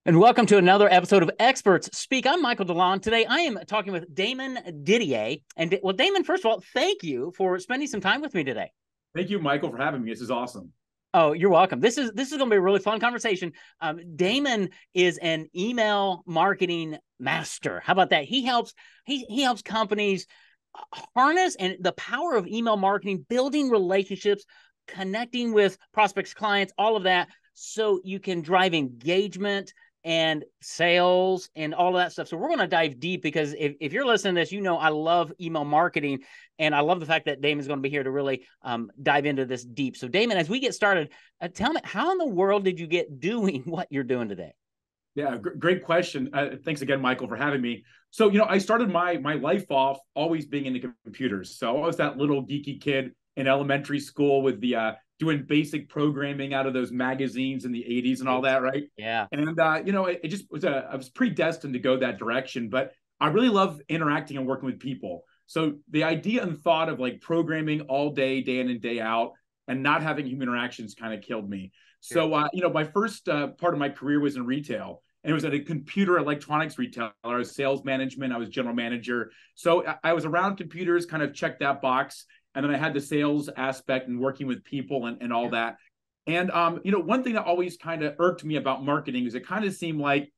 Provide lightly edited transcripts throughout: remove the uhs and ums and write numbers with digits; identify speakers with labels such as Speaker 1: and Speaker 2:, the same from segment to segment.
Speaker 1: And welcome to another episode of Experts Speak. I'm Michael DeLon. Today, I am talking with Damon Didier. And well, Damon, first of all, thank you for spending some time with me today.
Speaker 2: Thank you, Michael, for having me. This is awesome.
Speaker 1: Oh, you're welcome. This is going to be a really fun conversation. Damon is an email marketing master. How about that? He helps companies harness and the power of email marketing, building relationships, connecting with prospects, clients, all of that, so you can drive engagement and sales and all of that stuff. So we're going to dive deep because if you're listening to this, you know I love email marketing, and I love the fact that Damon's going to be here to really dive into this deep. So Damon, as we get started, tell me, how in the world did you get doing what you're doing today?
Speaker 2: Yeah, great question. Thanks again, Michael, for having me. So, I started my life off always being into computers. So I was that little geeky kid in elementary school with the doing basic programming out of those magazines in the 80s and all that, right?
Speaker 1: Yeah.
Speaker 2: And it just was I was predestined to go that direction, but I really love interacting and working with people. So the idea and thought of like programming all day, day in and day out, and not having human interactions kind of killed me.
Speaker 1: Sure.
Speaker 2: So, my first part of my career was in retail, and it was at a computer electronics retailer. I was sales management, I was general manager. So I was around computers, kind of checked that box. And then I had the sales aspect and working with people and all that. And, one thing that always kind of irked me about marketing is it kind of seemed like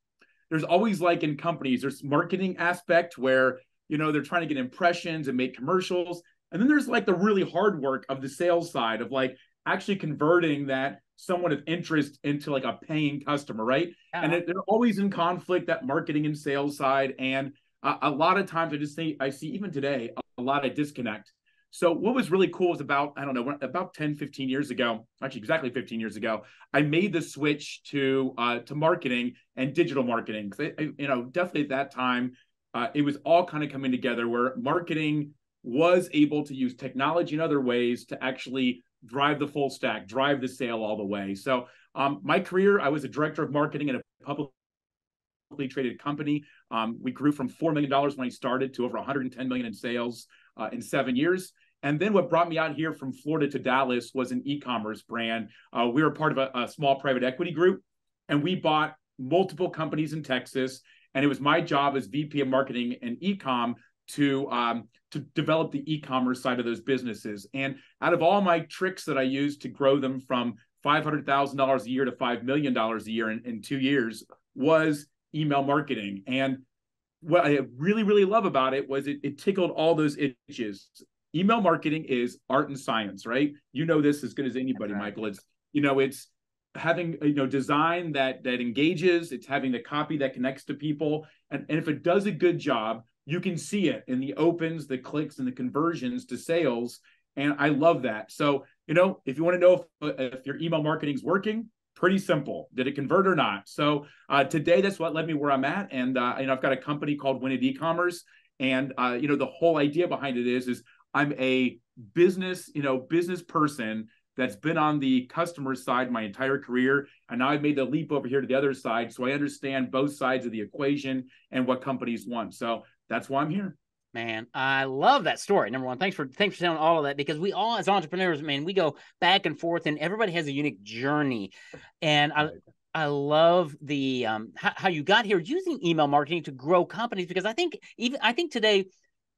Speaker 2: there's always, like in companies, there's marketing aspect where, they're trying to get impressions and make commercials. And then there's like the really hard work of the sales side of like actually converting that someone of interest into like a paying customer, right? And
Speaker 1: Yeah.
Speaker 2: they're always in conflict, that marketing and sales side. And a lot of times I see even today a lot of disconnect. So what was really cool is about, I don't know, about 10, 15 years ago, actually exactly 15 years ago, I made the switch to marketing and digital marketing. Definitely at that time, it was all kind of coming together where marketing was able to use technology in other ways to actually drive the full stack, drive the sale all the way. So my career, I was a director of marketing at a publicly traded company. We grew from $4 million when I started to over 110 million in sales in 7 years. And then what brought me out here from Florida to Dallas was an e-commerce brand. We were part of a small private equity group, and we bought multiple companies in Texas. And it was my job as VP of marketing and e-com to develop the e-commerce side of those businesses. And out of all my tricks that I used to grow them from $500,000 a year to $5 million a year in 2 years was email marketing. And what I really, really love about it was it tickled all those itches. Email marketing is art and science, right? You know this as good as anybody,
Speaker 1: Right.
Speaker 2: Michael. It's having design that engages. It's having the copy that connects to people, and if it does a good job, you can see it in the opens, the clicks, and the conversions to sales. And I love that. So if you want to know if your email marketing is working, pretty simple. Did it convert or not? So today, that's what led me where I'm at. And I've got a company called Win It E-commerce. And the whole idea behind it is I'm a business person that's been on the customer side my entire career. And now I've made the leap over here to the other side. So I understand both sides of the equation and what companies want. So that's why I'm here.
Speaker 1: Man, I love that story. Number one, thanks for telling all of that, because we all, as entrepreneurs, man, we go back and forth, and everybody has a unique journey. And I love the how you got here using email marketing to grow companies, because I think today,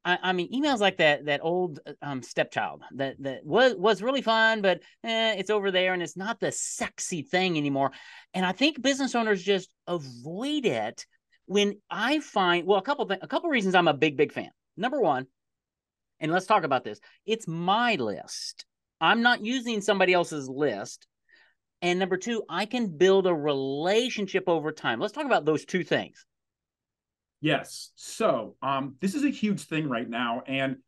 Speaker 1: I mean, emails like that old stepchild that was really fun, but it's over there and it's not the sexy thing anymore. And I think business owners just avoid it. When I find, well, a couple reasons I'm a big fan. Number one, and let's talk about this, it's my list. I'm not using somebody else's list. And number two, I can build a relationship over time. Let's talk about those two things.
Speaker 2: Yes. So this is a huge thing right now, and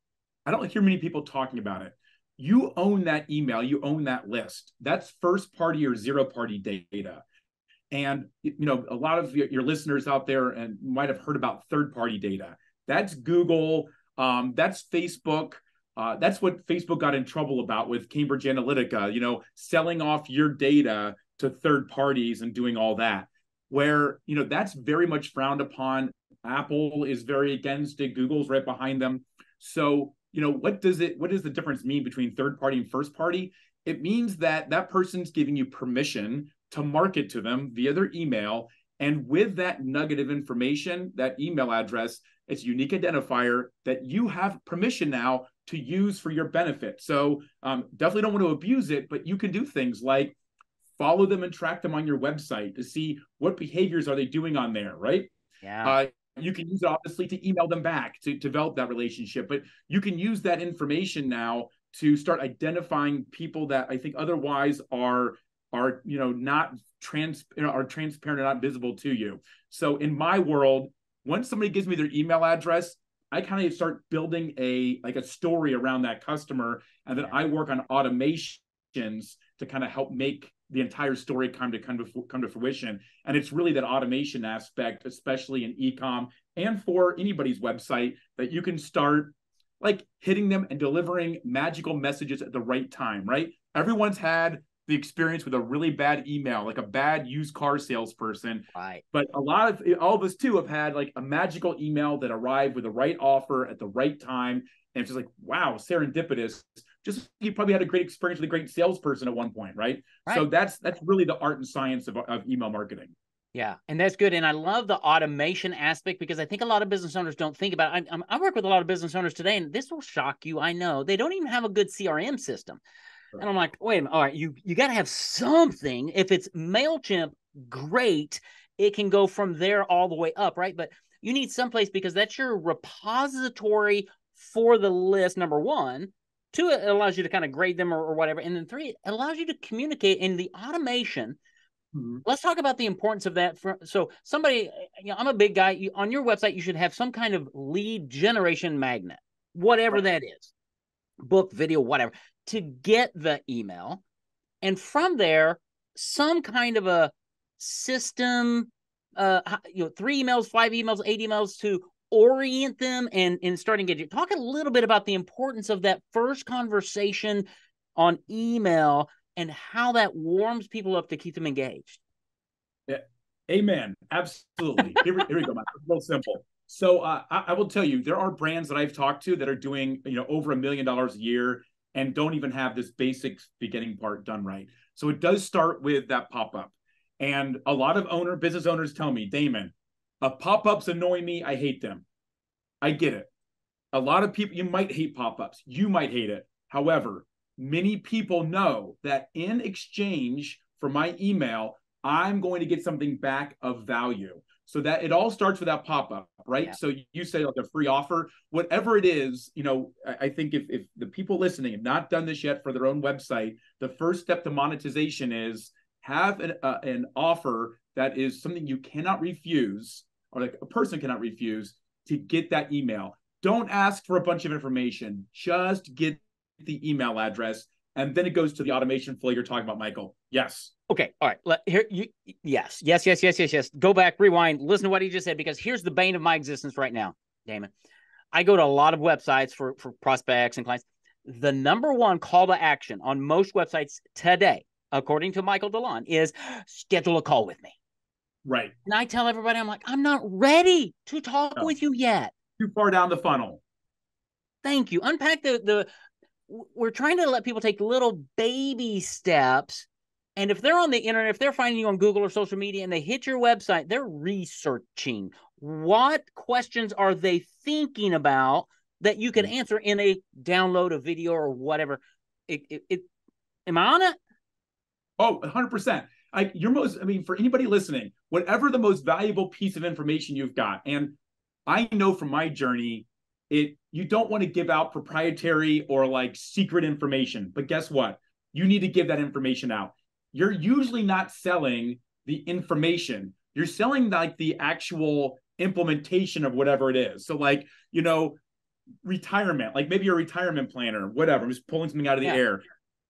Speaker 2: I don't hear many people talking about it. You own that email, you own that list. That's first party or zero party data. And a lot of your listeners out there and might have heard about third party data. That's Google, that's Facebook. That's what Facebook got in trouble about with Cambridge Analytica, selling off your data to third parties and doing all that, where, that's very much frowned upon. Apple is very against it. Google's right behind them. So, what does the difference mean between third party and first party? It means that person's giving you permission to market to them via their email, And with that nugget of information, that email address, it's a unique identifier that you have permission now to use for your benefit. So definitely don't want to abuse it, but you can do things like follow them and track them on your website to see what behaviors are they doing on there, right?
Speaker 1: Yeah.
Speaker 2: You can use it obviously to email them back to develop that relationship, but you can use that information now to start identifying people that I think otherwise are not are transparent and not visible to you. So in my world, once somebody gives me their email address, I kind of start building a story around that customer, and then I work on automations to kind of help make the entire story come to fruition. And it's really that automation aspect, especially in e-com and for anybody's website, that you can start like hitting them and delivering magical messages at the right time, right? Everyone's had the experience with a really bad email, like a bad used car salesperson.
Speaker 1: Right.
Speaker 2: But all of us too have had like a magical email that arrived with the right offer at the right time. And it's just like, wow, serendipitous. Just you probably had a great experience with a great salesperson at one point, right? So that's really the art and science of email marketing.
Speaker 1: Yeah, and that's good. And I love the automation aspect because I think a lot of business owners don't think about it. I work with a lot of business owners today, and this will shock you. I know they don't even have a good CRM system. Right. And I'm like, wait a minute. All right, you got to have something. If it's MailChimp, great. It can go from there all the way up, right? But you need someplace because that's your repository for the list, number one. Two, it allows you to kind of grade them or whatever. And then three, it allows you to communicate in the automation. Mm-hmm. Let's talk about the importance of that. So somebody, I'm a big guy. On your website, you should have some kind of lead generation magnet, whatever that is, book, video, whatever, to get the email. And from there, some kind of a system, 3 emails, 5 emails, 8 emails to orient them and start engaging. Talk a little bit about the importance of that first conversation on email and how that warms people up to keep them engaged.
Speaker 2: Yeah. Amen. Absolutely. Here we go, Mike. It's real simple. So I will tell you, there are brands that I've talked to that are doing, over $1 million a year and don't even have this basic beginning part done right. So it does start with that pop-up. And a lot of business owners tell me, Damon, pop-ups annoy me. I hate them. I get it. A lot of people, you might hate pop-ups. You might hate it. However, many people know that in exchange for my email, I'm going to get something back of value. So that it all starts with that pop-up, right? Yeah. So you say like a free offer, whatever it is, I think if the people listening have not done this yet for their own website, the first step to monetization is have an offer that is something you cannot refuse, or like a person cannot refuse, to get that email. Don't ask for a bunch of information. Just get the email address, and then it goes to the automation flow you're talking about, Michael. Yes.
Speaker 1: Okay. All right. Yes. Go back, rewind, listen to what he just said, because here's the bane of my existence right now, Damon. I go to a lot of websites for prospects and clients. The number one call to action on most websites today, according to Michael DeLon, is schedule a call with me.
Speaker 2: Right.
Speaker 1: And I tell everybody, I'm like, I'm not ready to talk with you yet.
Speaker 2: Too far down the funnel.
Speaker 1: Thank you. Unpack we're trying to let people take little baby steps. And if they're on the internet, if they're finding you on Google or social media and they hit your website, they're researching. What questions are they thinking about that you could answer in a download, a video, or whatever? Am I on it?
Speaker 2: Oh, 100%. For anybody listening, whatever the most valuable piece of information you've got, and I know from my journey, you don't want to give out proprietary or like secret information, but guess what? You need to give that information out. You're usually not selling the information. You're selling like the actual implementation of whatever it is. So like, retirement, like maybe you're a retirement planner, whatever. I'm just pulling something out of the air.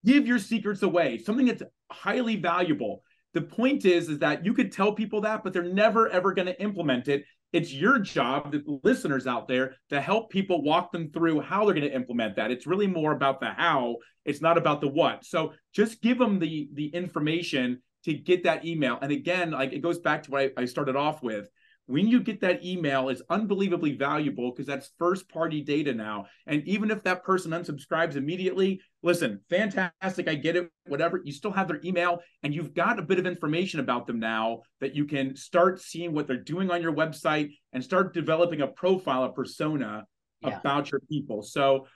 Speaker 2: Give your secrets away, something that's highly valuable. The point is that you could tell people that, but they're never, ever going to implement it. It's your job, the listeners out there, to help people walk them through how they're going to implement that. It's really more about the how. It's not about the what. So just give them the information to get that email. And again, like it goes back to what I started off with. when you get that email, it's unbelievably valuable because that's first-party data now. And even if that person unsubscribes immediately, listen, fantastic, I get it, whatever, you still have their email and you've got a bit of information about them now that you can start seeing what they're doing on your website and start developing a profile, a persona about your people. So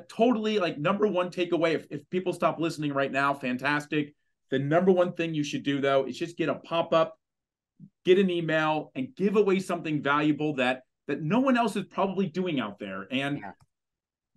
Speaker 2: totally like number one takeaway, if people stop listening right now, fantastic. The number one thing you should do though is just get a pop-up, get an email, and give away something valuable that no one else is probably doing out there. And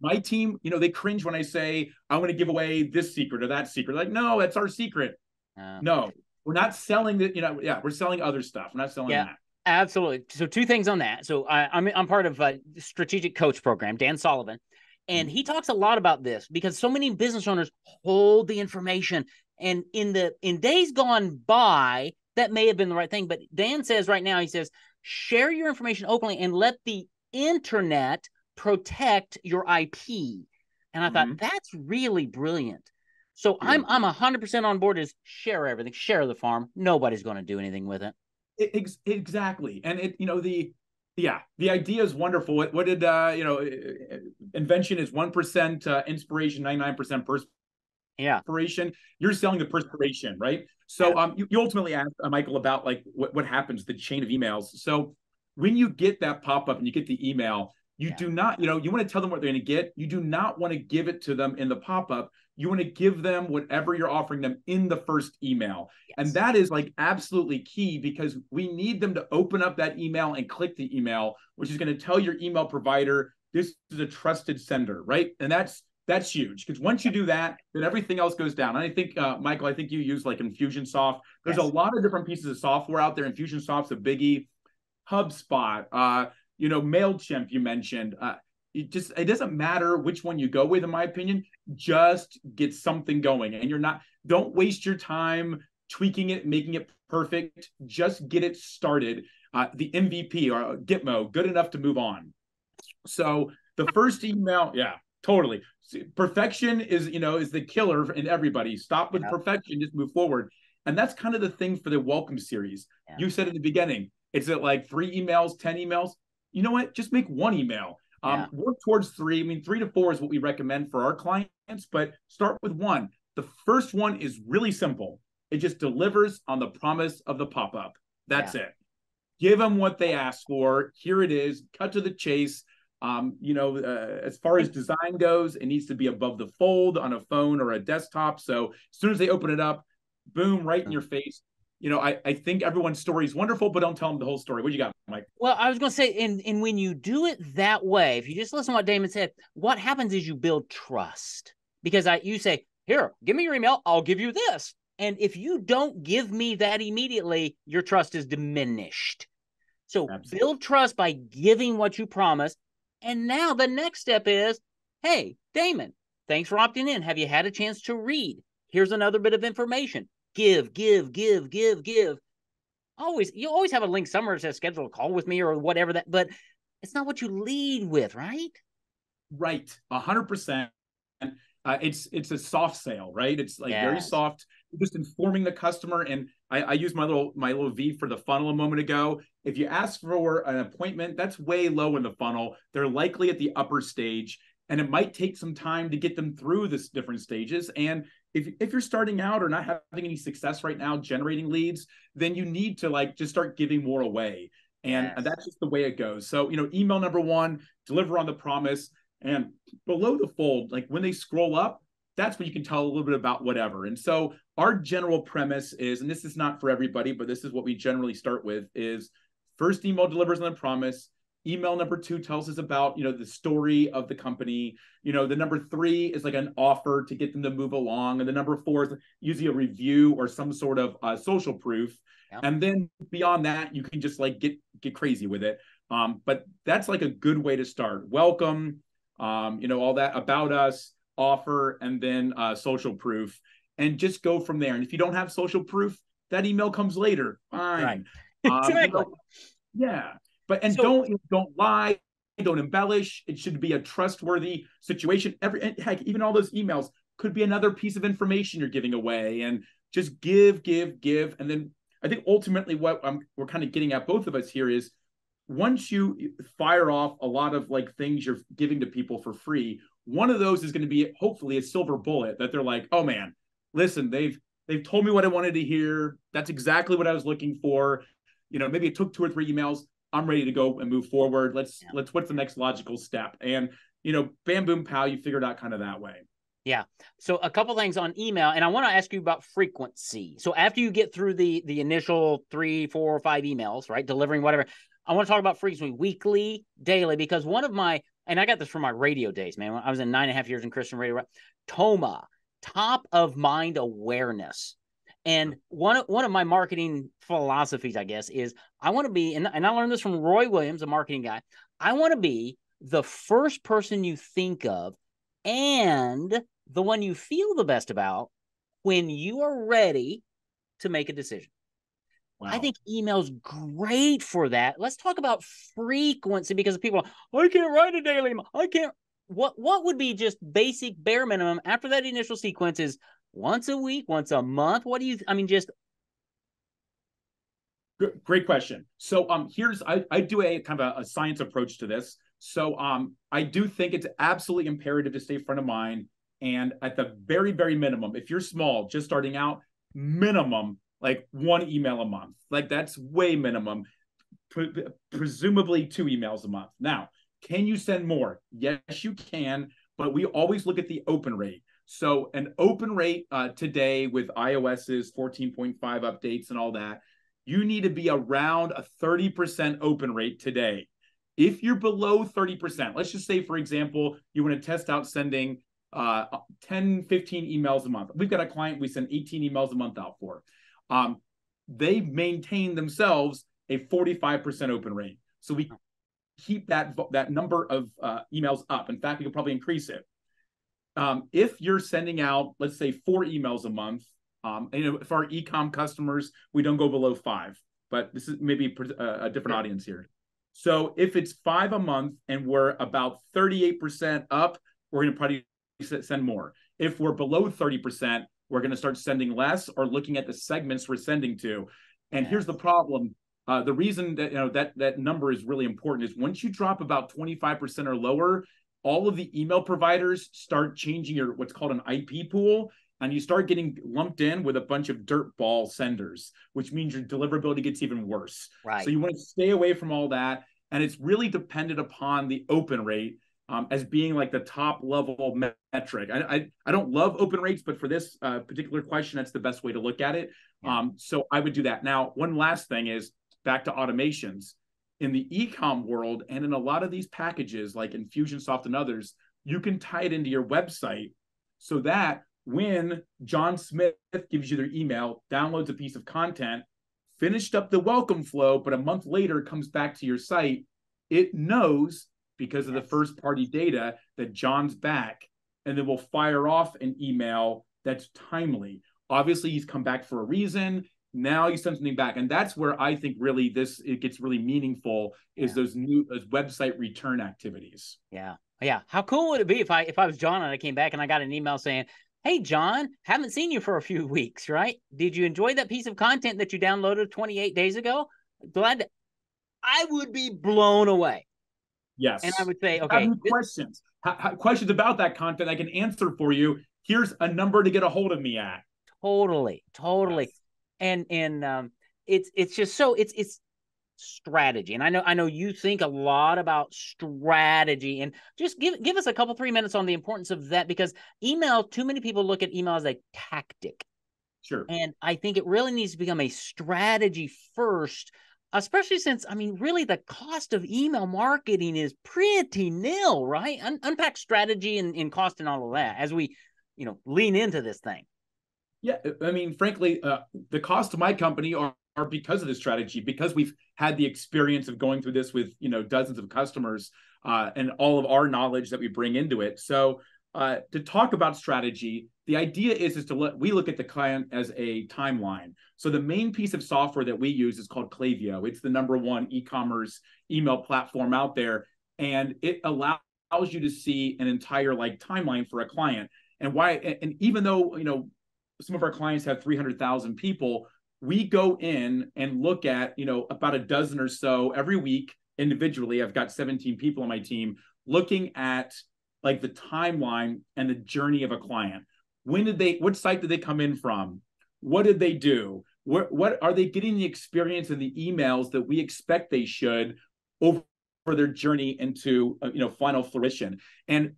Speaker 2: my team, they cringe when I say, I want to give away this secret or that secret. Like, no, that's our secret. No, we're not selling that, we're selling other stuff. We're not selling that.
Speaker 1: Absolutely. So two things on that. So I'm part of a strategic coach program, Dan Sullivan, and he talks a lot about this because so many business owners hold the information. And in days gone by, that may have been the right thing. But Dan says right now, he says, share your information openly and let the internet protect your IP. And I thought that's really brilliant. So I'm 100% on board is share everything, share the farm. Nobody's going to do anything with it.
Speaker 2: Exactly. And the idea is wonderful. What did, invention is 1% inspiration, 99% perspiration. You're selling the perspiration, right? So you ultimately asked Michael about like what happens, the chain of emails. So when you get that pop-up and you get the email, you do not, you want to tell them what they're going to get. You do not want to give it to them in the pop-up. You want to give them whatever you're offering them in the first email. And that is like absolutely key because we need them to open up that email and click the email, which is going to tell your email provider, this is a trusted sender, right? And that's huge because once you do that, then everything else goes down. And I think, Michael, I think you use like Infusionsoft. There's a lot of different pieces of software out there. Infusionsoft's a biggie. HubSpot, MailChimp you mentioned. It doesn't matter which one you go with, in my opinion. Just get something going. And don't waste your time tweaking it, making it perfect. Just get it started. The MVP or Gitmo, good enough to move on. So the first email, totally. Perfection is the killer in everybody. Stop with perfection, just move forward. And that's kind of the thing for the welcome series. You said in the beginning, it's at like 3 emails, 10 emails. You know what? Just make 1 email. Work towards 3. I mean, 3 to 4 is what we recommend for our clients, but start with 1. The first one is really simple. It just delivers on the promise of the pop-up. That's it. Give them what they asked for. Here it is. Cut to the chase. As far as design goes, it needs to be above the fold on a phone or a desktop. So as soon as they open it up, boom, right in your face. I think everyone's story is wonderful, but don't tell them the whole story. What you got, Mike?
Speaker 1: Well, I was going to say, and when you do it that way, if you just listen to what Damon said, what happens is you build trust. Because you say, here, give me your email, I'll give you this. And if you don't give me that immediately, your trust is diminished. So build trust by giving what you promise. And now the next step is, hey, Damon, thanks for opting in. Have you had a chance to read? Here's another bit of information. Give. You always have a link somewhere that says schedule a call with me or whatever that, but it's not what you lead with, right?
Speaker 2: Right. 100%. It's a soft sale, right? It's like very soft, just informing the customer. And I used my little V for the funnel a moment ago. If you ask for an appointment, that's way low in the funnel. They're likely at the upper stage, and it might take some time to get them through this different stages. And if you're starting out or not having any success right now generating leads, then you need to just start giving more away. And that's just the way it goes. So, email number 1, deliver on the promise. And below the fold, like when they scroll up, that's when you can tell a little bit about whatever. And so our general premise is, and this is not for everybody, but this is what we generally start with, is first email delivers on the promise. Email number 2 tells us about, the story of the company. The number 3 is like an offer to get them to move along. And the number 4 is usually a review or some sort of social proof. Yep. And then beyond that, you can just get crazy with it. But that's like a good way to start. Welcome, all that about us, offer, and then social proof, and just go from there. And if you don't have social proof, that email comes later. Fine.
Speaker 1: Right. Exactly.
Speaker 2: But don't lie, don't embellish. It should be a trustworthy situation. Heck, even all those emails could be another piece of information you're giving away, and just give. And then I think ultimately what we're kind of getting at, both of us here, is once you fire off a lot of like things you're giving to people for free, one of those is going to be hopefully a silver bullet that they're like, oh man, listen, they've told me what I wanted to hear. That's exactly what I was looking for. Maybe it took 2 or 3 emails. I'm ready to go and move forward. Let's what's the next logical step? And bam, boom, pow, you figure it out kind of that way.
Speaker 1: Yeah. So a couple things on email, and I want to ask you about frequency. So after you get through the initial 3, 4, or 5 emails, right, delivering whatever, I want to talk about frequency, weekly, daily, because one of my, and I got this from my radio days, man. When I was in 9.5 years in Christian radio, TOMA, top of mind awareness. And one of my marketing philosophies, I guess, is I want to be, and I learned this from Roy Williams, a marketing guy. I want to be the first person you think of and the one you feel the best about when you are ready to make a decision. Wow. I think email's great for that. Let's talk about frequency, because people are, I can't write a daily email. I can't. What would be just basic bare minimum after that initial sequence is once a week, once a month? What do you, just.
Speaker 2: Great question. So I do a kind of a science approach to this. So I do think it's absolutely imperative to stay front of mind. And at the very, very minimum, if you're small, just starting out, minimum, like 1 email a month. Like that's way minimum, presumably 2 emails a month. Now, can you send more? Yes, you can, but we always look at the open rate. So an open rate today with iOS's 14.5 updates and all that, you need to be around a 30% open rate today. If you're below 30%, let's just say, for example, you want to test out sending 10, 15 emails a month. We've got a client we send 18 emails a month out for. They maintain themselves a 45% open rate. So we keep that number of emails up. In fact, we could probably increase it. If you're sending out, let's say 4 emails a month, and for our e-com customers, we don't go below 5, but this is maybe a different audience here. So if it's 5 a month and we're about 38% up, we're going to probably send more. If we're below 30%, we're going to start sending less or looking at the segments we're sending to. And here's the problem. The reason that that number is really important is once you drop about 25% or lower, all of the email providers start changing your what's called an IP pool, and you start getting lumped in with a bunch of dirt ball senders, which means your deliverability gets even worse.
Speaker 1: Right.
Speaker 2: So you want to stay away from all that. And it's really dependent upon the open rate as being like the top level metric. I don't love open rates, but for this particular question, that's the best way to look at it. Yeah. So I would do that. Now, one last thing is back to automations. In the e-com world and in a lot of these packages like Infusionsoft and others, you can tie it into your website so that when John Smith gives you their email, downloads a piece of content, finished up the welcome flow, but a month later comes back to your site, it knows because of the first party data that John's back, and then we'll fire off an email that's timely. Obviously, he's come back for a reason. Now you send something back. And that's where I think really it gets really meaningful is those website return activities.
Speaker 1: Yeah. Yeah. How cool would it be if I was John and I came back and I got an email saying, hey, John, haven't seen you for a few weeks, right? Did you enjoy that piece of content that you downloaded 28 days ago? I would be blown away.
Speaker 2: Yes.
Speaker 1: And I would say, okay.
Speaker 2: Have questions? Questions about that content I can answer for you. Here's a number to get a hold of me at.
Speaker 1: Totally. Yes. And it's just so it's strategy. And I know you think a lot about strategy, and just give us a couple 3 minutes on the importance of that, because too many people look at email as a tactic.
Speaker 2: Sure.
Speaker 1: And I think it really needs to become a strategy first, especially since, really the cost of email marketing is pretty nil, right? Unpack strategy and cost and all of that as we, lean into this thing.
Speaker 2: Yeah, frankly, the cost to my company are because of this strategy, because we've had the experience of going through this with, dozens of customers and all of our knowledge that we bring into it. So to talk about strategy, the idea is we look at the client as a timeline. So the main piece of software that we use is called Klaviyo. It's the #1 e-commerce email platform out there. And it allows you to see an entire timeline for a client. And even though, some of our clients have 300,000 people, we go in and look at, about a dozen or so every week individually, I've got 17 people on my team looking at like the timeline and the journey of a client. What site did they come in from? What did they do? What are they getting the experience and the emails that we expect they should over their journey into final fruition? And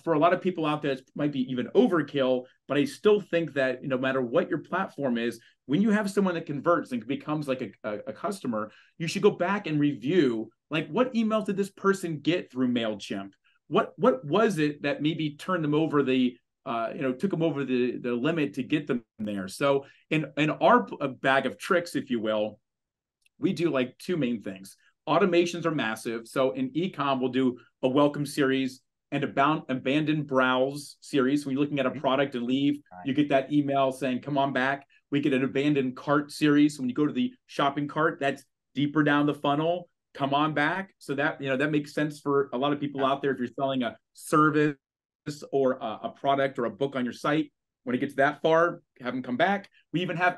Speaker 2: for a lot of people out there, it might be even overkill, but I still think that no matter what your platform is, when you have someone that converts and becomes like a customer, you should go back and review, like, what emails did this person get through MailChimp? What was it that maybe turned them over took them over the limit to get them there? So in our bag of tricks, if you will, we do like two main things. Automations are massive. So in ecom, we'll do a welcome series and abandoned browse series. When you're looking at a product and leave, you get that email saying, come on back. We get an abandoned cart series. When you go to the shopping cart, that's deeper down the funnel. Come on back. So that, that makes sense for a lot of people out there. If you're selling a service or a product or a book on your site, when it gets that far, have them come back. We even have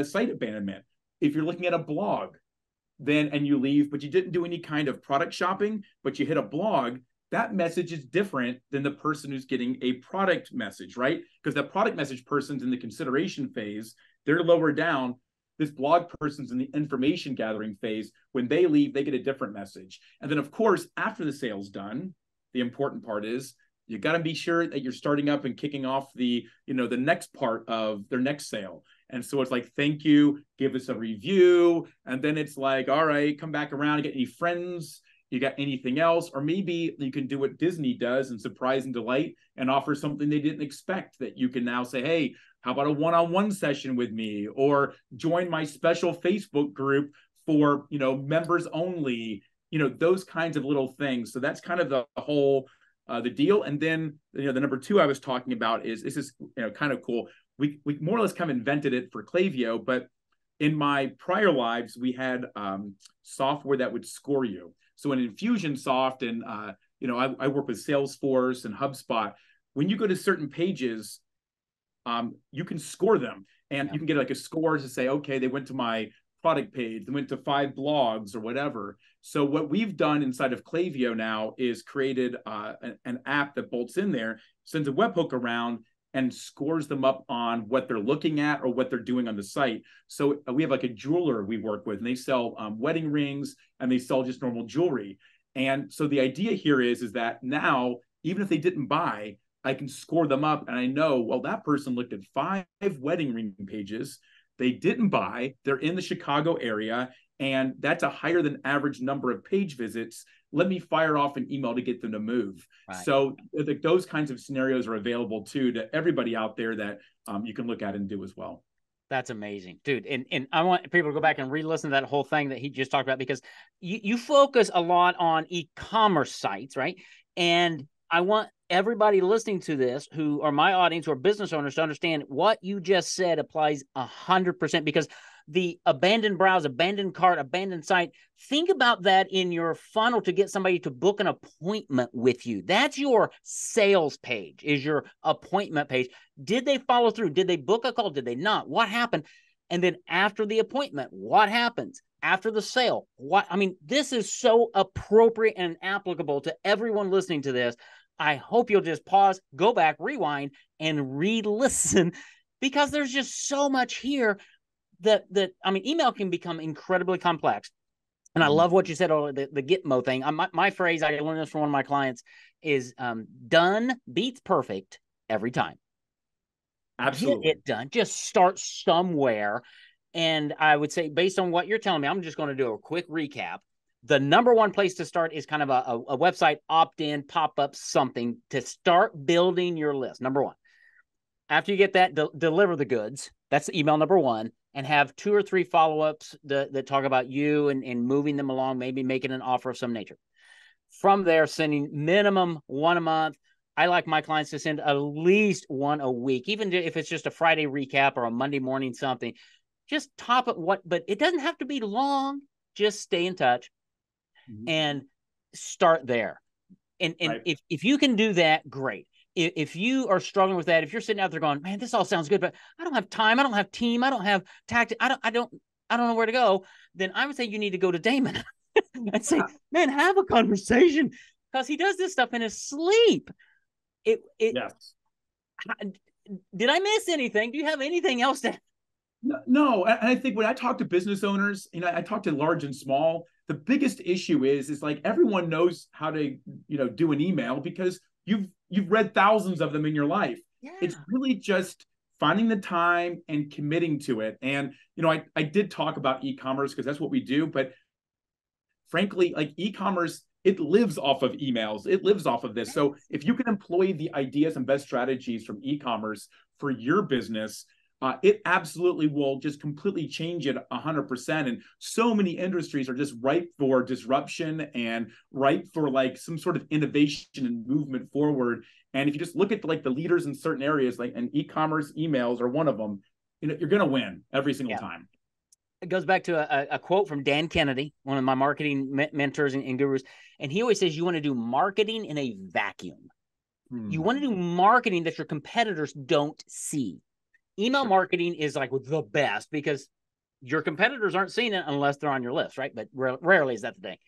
Speaker 2: site abandonment. If you're looking at a blog, and you leave, but you didn't do any kind of product shopping, but you hit a blog, that message is different than the person who's getting a product message, right? Because the product message person's in the consideration phase, they're lower down. This blog person's in the information gathering phase. When they leave, they get a different message. And then, of course, after the sale's done, the important part is you got to be sure that you're starting up and kicking off the next part of their next sale. And so it's like, thank you, give us a review. And then it's like, all right, come back around and get any friends. You got anything else? Or maybe you can do what Disney does and surprise and delight and offer something they didn't expect, that you can now say, hey, how about a one-on-one session with me? Or join my special Facebook group for, members only, those kinds of little things. So that's kind of the whole, the deal. And then, the number two I was talking about is kind of cool. We more or less kind of invented it for Klaviyo, but in my prior lives, we had software that would score you. So in Infusionsoft and, I work with Salesforce and HubSpot. When you go to certain pages, you can score them, and you can get like a score to say, okay, they went to my product page, they went to 5 blogs or whatever. So what we've done inside of Klaviyo now is created an app that bolts in there, sends a webhook around, and scores them up on what they're looking at or what they're doing on the site. So we have like a jeweler we work with, and they sell wedding rings, and they sell just normal jewelry. And so the idea here is that now, even if they didn't buy, I can score them up, and I know, well, that person looked at 5 wedding ring pages. They didn't buy. They're in the Chicago area, and that's a higher than average number of page visits. Let me fire off an email to get them to move. Right. So those kinds of scenarios are available too to everybody out there that you can look at and do as well.
Speaker 1: That's amazing, dude. And I want people to go back and re-listen to that whole thing that he just talked about, because you focus a lot on e-commerce sites, right? And I want everybody listening to this, who are my audience, who are business owners, to understand what you just said applies 100%, because the abandoned browse, abandoned cart, abandoned site, think about that in your funnel to get somebody to book an appointment with you. That's your sales page, is your appointment page. Did they follow through? Did they book a call? Did they not? What happened? And then after the appointment, what happens? After the sale, this is so appropriate and applicable to everyone listening to this. I hope you'll just pause, go back, rewind, and re-listen, because there's just so much here that email can become incredibly complex. And I love what you said, the Gitmo thing. My phrase, I learned this from one of my clients, is done beats perfect every time.
Speaker 2: Absolutely.
Speaker 1: Get it done. Just start somewhere. And I would say, based on what you're telling me, I'm just going to do a quick recap. The number one place to start is kind of a website opt-in, pop-up, something to start building your list. Number one. After you get that, deliver the goods. That's email number one. And have 2 or 3 follow-ups that talk about you and moving them along, maybe making an offer of some nature. From there, sending minimum 1 a month. I like my clients to send at least 1 a week, even if it's just a Friday recap or a Monday morning something. Just top it, but it doesn't have to be long. Just stay in touch and start there. And right. if you can do that, great. If you are struggling with that, if you're sitting out there going, man, this all sounds good, but I don't have time, I don't have team, I don't have tactic, I don't know where to go, then I would say you need to go to Damon. I'd say, man, have a conversation, because he does this stuff in his sleep.
Speaker 2: Yes.
Speaker 1: Did I miss anything? Do you have anything else to?
Speaker 2: No, and I think when I talk to business owners, I talk to large and small. The biggest issue is like everyone knows how to, do an email because you've read thousands of them in your life.
Speaker 1: Yeah.
Speaker 2: It's really just finding the time and committing to it. And I did talk about e-commerce because that's what we do, but frankly, like e-commerce, it lives off of emails. It lives off of this. So if you can employ the ideas and best strategies from e-commerce for your business, it absolutely will just completely change it 100%. And so many industries are just ripe for disruption and ripe for like some sort of innovation and movement forward. And if you just look at the leaders in certain areas, like, and e-commerce emails are one of them, you're going to win every single time.
Speaker 1: It goes back to a quote from Dan Kennedy, one of my marketing mentors and gurus. And he always says, you want to do marketing in a vacuum. You want to do marketing that your competitors don't see. Email marketing is like the best because your competitors aren't seeing it unless they're on your list, right? But rarely is that the thing.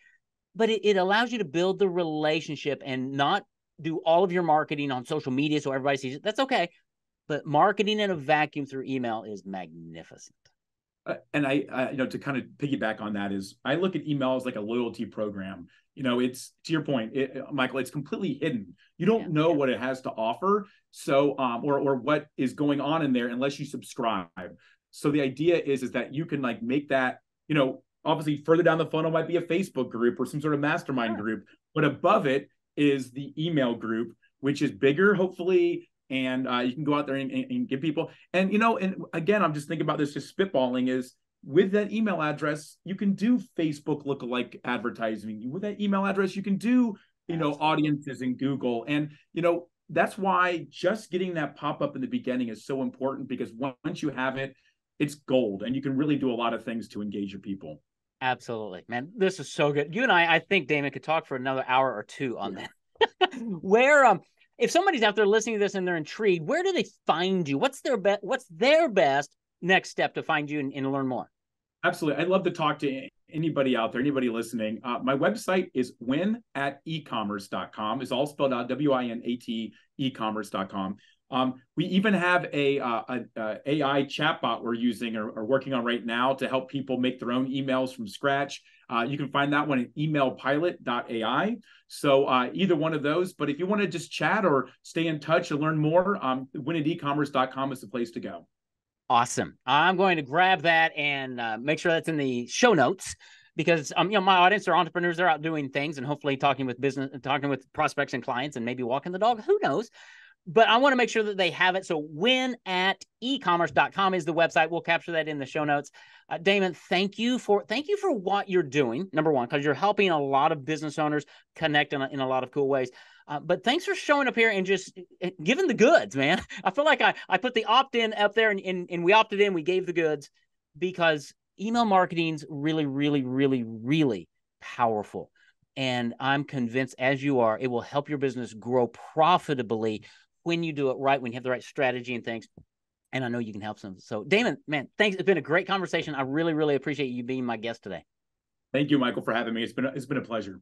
Speaker 1: But it allows you to build the relationship and not do all of your marketing on social media so everybody sees it. That's okay. But marketing in a vacuum through email is magnificent.
Speaker 2: And I to kind of piggyback on that is I look at email as like a loyalty program. It's, to your point, Michael, it's completely hidden. You don't know what it has to offer. So, or what is going on in there unless you subscribe. So the idea is that you can like make that, obviously further down the funnel might be a Facebook group or some sort of mastermind group, but above it is the email group, which is bigger, hopefully. And you can go out there and give people. And, and again, I'm just thinking about this, just spitballing is with that email address, you can do Facebook lookalike advertising. With that email address, you can do, audiences in Google. And, that's why just getting that pop-up in the beginning is so important because once you have it, it's gold and you can really do a lot of things to engage your people.
Speaker 1: Absolutely, man. This is so good. You and I think Damon could talk for another hour or two on that. Where, if somebody's out there listening to this and they're intrigued, where do they find you? What's their best next step to find you and learn more?
Speaker 2: Absolutely. I'd love to talk to anybody out there, anybody listening. My website is winatecommerce.com. It's all spelled out, WINAT, ecommerce.com. We even have a AI chatbot we're using or working on right now to help people make their own emails from scratch. You can find that one at emailpilot.ai. So either one of those. But if you want to just chat or stay in touch and learn more, winatecommerce.com is the place to go.
Speaker 1: Awesome. I'm going to grab that and make sure that's in the show notes because my audience are entrepreneurs. They're out doing things and hopefully talking with prospects and clients and maybe walking the dog. Who knows? But I want to make sure that they have it. So winatecommerce.com is the website. We'll capture that in the show notes. Damon, thank you for what you're doing. Number one, because you're helping a lot of business owners connect in a lot of cool ways. But thanks for showing up here and just giving the goods, man. I feel like I put the opt-in up there and we opted in. We gave the goods because email marketing's really, really, really, really powerful. And I'm convinced, as you are, it will help your business grow profitably when you do it right, when you have the right strategy and things. And I know you can help some. So Damon, man, thanks. It's been a great conversation. I really, really appreciate you being my guest today.
Speaker 2: Thank you, Michael, for having me. It's been a pleasure.